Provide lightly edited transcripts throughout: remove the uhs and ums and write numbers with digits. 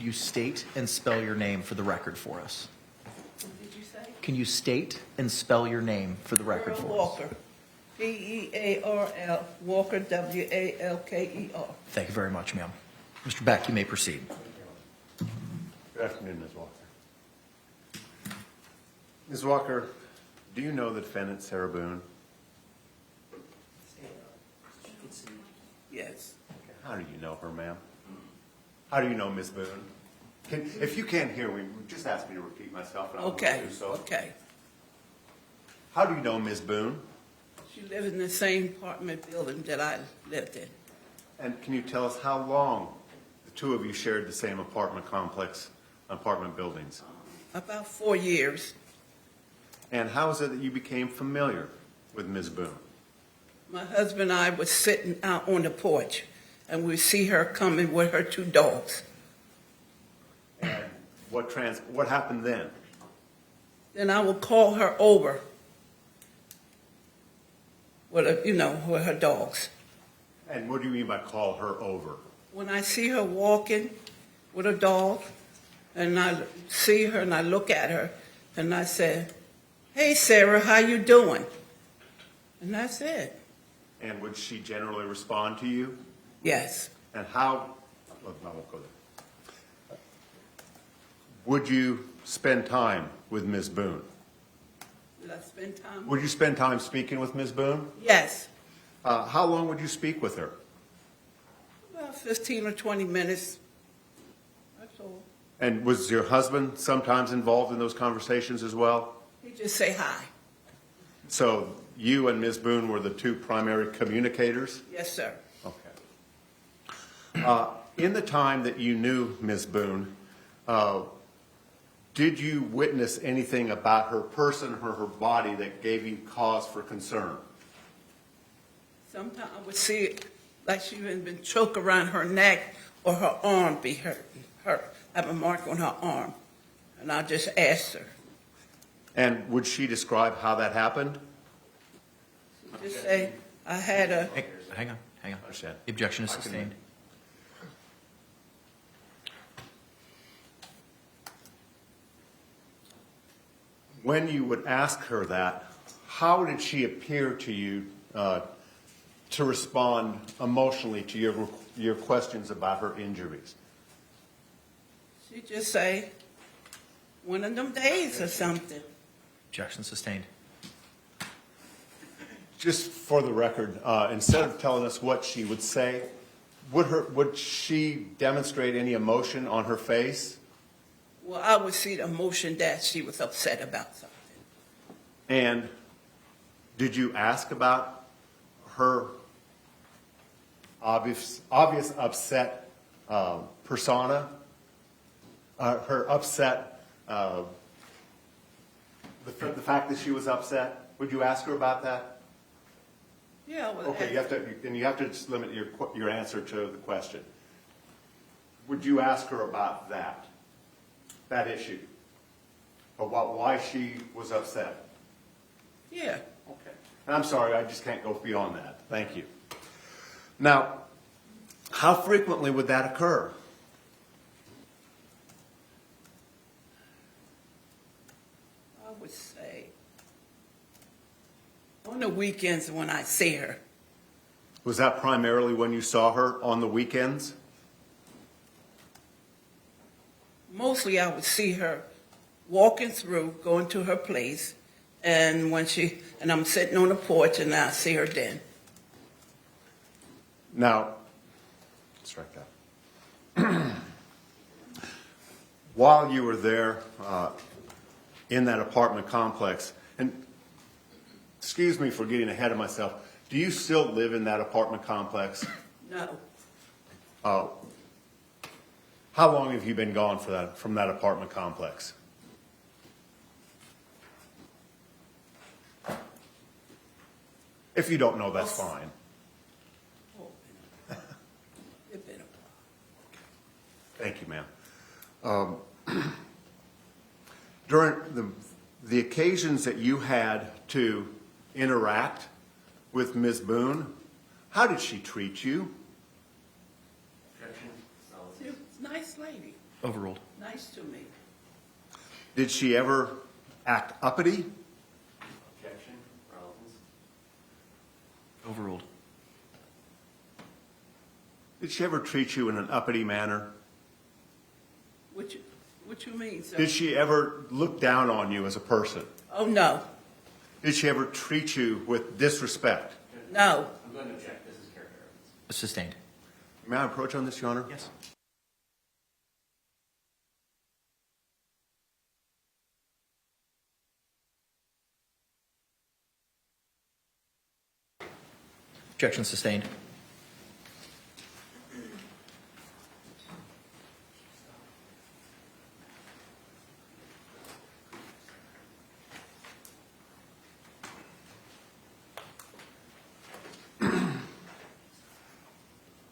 Could you state and spell your name for the record for us? What did you say? Can you state and spell your name for the record Pearl for us? Walker. Pearl Walker, Walker. Thank you very much, ma'am. Mr. Beck, you may proceed. Good afternoon, Ms. Walker. Ms. Walker, do you know the defendant, Sarah Boone? Yes. Okay, how do you know her, ma'am? How do you know Ms. Boone? If you can't hear me, just ask me to repeat myself, and I will Okay. do so. Okay. How do you know Ms. Boone? She lived in the same apartment building that I lived in. And can you tell us how long the two of you shared the same apartment complex, apartment buildings? About 4 years. And how is it that you became familiar with Ms. Boone? My husband and I was sitting out on the porch, and we see her coming with her 2 dogs. And what happened then? Then I would call her over with, with her dogs. And what do you mean by call her over? When I see her walking with her dog, and I see her and I look at her, and I said, "Hey, Sarah, how you doing?" And that's it. And would she generally respond to you? Yes. And how, well, I won't go there. Would you spend time with Ms. Boone? Did I spend time? Would you spend time speaking with Ms. Boone? Yes. How long would you speak with her? About 15 or 20 minutes. That's all. And was your husband sometimes involved in those conversations as well? He just say hi. So you and Ms. Boone were the 2 primary communicators? Yes, sir. Okay. In the time that you knew Ms. Boone, did you witness anything about her person or her body that gave you cause for concern? Sometimes I would see it like she had been choked around her neck or her arm be hurt. Have a mark on her arm. And I just asked her. And would she describe how that happened? She just say, I had a... Hang on. Understand. The objection is sustained. When you would ask her that, how did she appear to you to respond emotionally to your questions about her injuries? She just say, one of them days or something. Objection sustained. Just for the record, instead of telling us what she would say, would she demonstrate any emotion on her face? Well, I would see the emotion that she was upset about something. And did you ask about her obvious upset persona? Her upset, the fact that she was upset? Would you ask her about that? Yeah, well, Okay, you have to just limit your answer to the question. Would you ask her about that issue? About why she was upset? yeah. Okay. And I'm sorry, I just can't go beyond that. Thank you. Now, how frequently would that occur? I would say on the weekends when I see her. Was that primarily when you saw her on the weekends? Mostly I would see her walking through, going to her place, and and I'm sitting on the porch and I see her then. Now, strike that. While you were there in that apartment complex, and excuse me for getting ahead of myself, do you still live in that apartment complex? No. How long have you been gone from that apartment complex? If you don't know, that's fine. Oh, it's been a while. Thank you, ma'am. During the occasions that you had to interact with Ms. Boone, how did she treat you? She was a nice lady. Overruled. Nice to me. Did she ever act uppity? Objection, relevance. Overruled. Did she ever treat you in an uppity manner? What you mean, sir? Did she ever look down on you as a person? Oh, no. Did she ever treat you with disrespect? No. I'm going to object. This is character evidence. Sustained. May I approach on this, Your Honor? Yes. Objection sustained.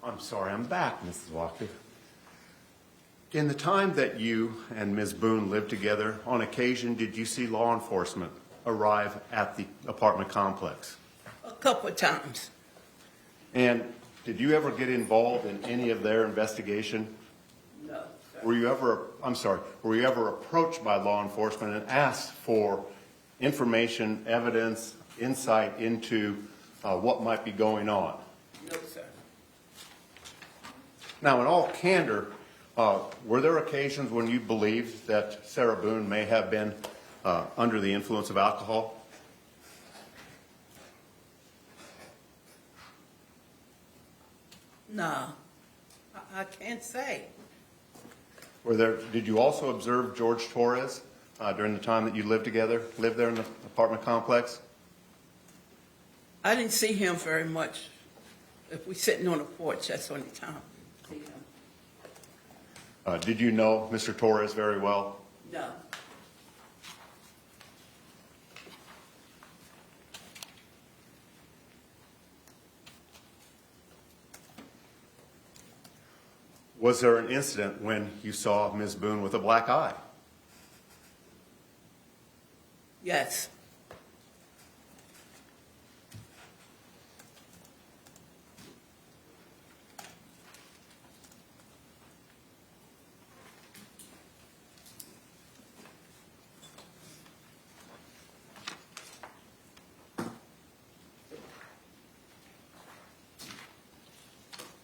I'm sorry, I'm back, Mrs. Walker. In the time that you and Ms. Boone lived together, on occasion, did you see law enforcement arrive at the apartment complex? A couple of times. And did you ever get involved in any of their investigation? No, sir. Were you ever approached by law enforcement and asked for information, evidence, insight into what might be going on? No, sir. Now, in all candor, were there occasions when you believed that Sarah Boone may have been under the influence of alcohol? No. I can't say. Did you also observe Jorge Torres during the time that you lived there in the apartment complex? I didn't see him very much. If we're sitting on the porch, that's the only time I see him. Did you know Mr. Torres very well? No. Was there an incident when you saw Ms. Boone with a black eye? Yes.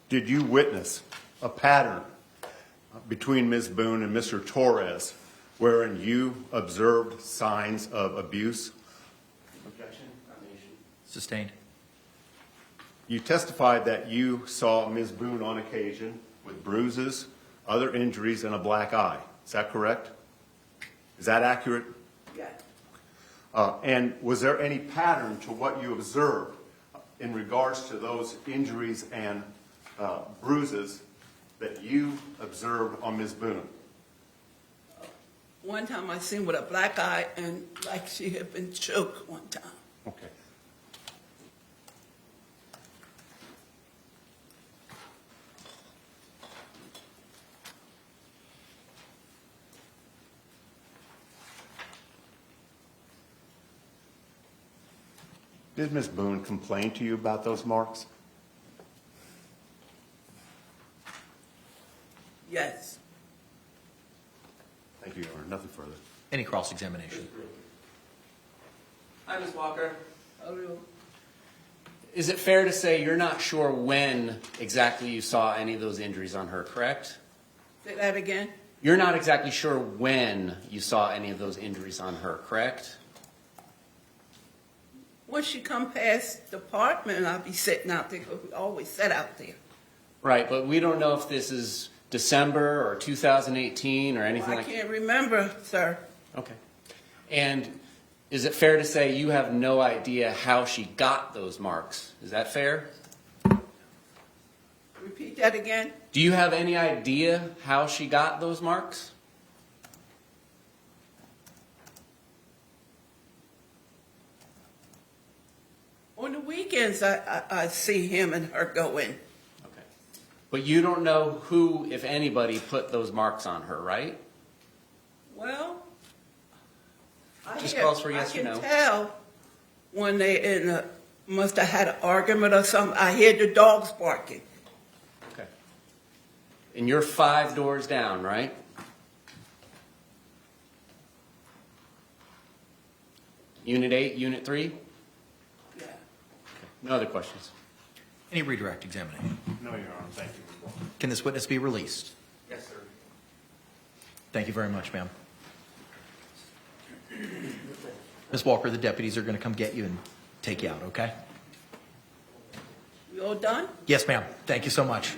Did you witness a pattern between Ms. Boone and Mr. Torres wherein you observed signs of abuse? Objection, combination. Sustained. You testified that you saw Ms. Boone on occasion with bruises, other injuries, and a black eye. Is that correct? Is that accurate? Yeah. And was there any pattern to what you observed in regards to those injuries and bruises that you observed on Ms. Boone? One time I seen with a black eye and like she had been choked one time. Okay. Did Ms. Boone complain to you about those marks? Yes. Thank you, Your Honor. Nothing further. Any cross-examination? Hi, Ms. Walker. Hello. Is it fair to say you're not sure when exactly you saw any of those injuries on her, correct? Say that again? You're not exactly sure when you saw any of those injuries on her, correct? When she come past the apartment, I'll be sitting out there because we always sit out there. Right, but we don't know if this is December or 2018 or anything I like that. can't remember, sir. Okay. And is it fair to say you have no idea how she got those marks? Is that fair? Repeat that again? Do you have any idea how she got those marks? On the weekends, I see him and her go in. Okay. But you don't know who, if anybody, put those marks on her, right? Well, Just calls for yes or no. I can tell when they must have had an argument or something. I hear the dogs barking. Okay. And you're 5 doors down, right? Unit 8, Unit 3? Yeah. No other questions? Any redirect examination? No, Your Honor, thank you. Can this witness be released? Yes, sir. Thank you very much, ma'am. Ms. Walker, the deputies are going to come get you and take you out, okay? You all done? Yes, ma'am. Thank you so much.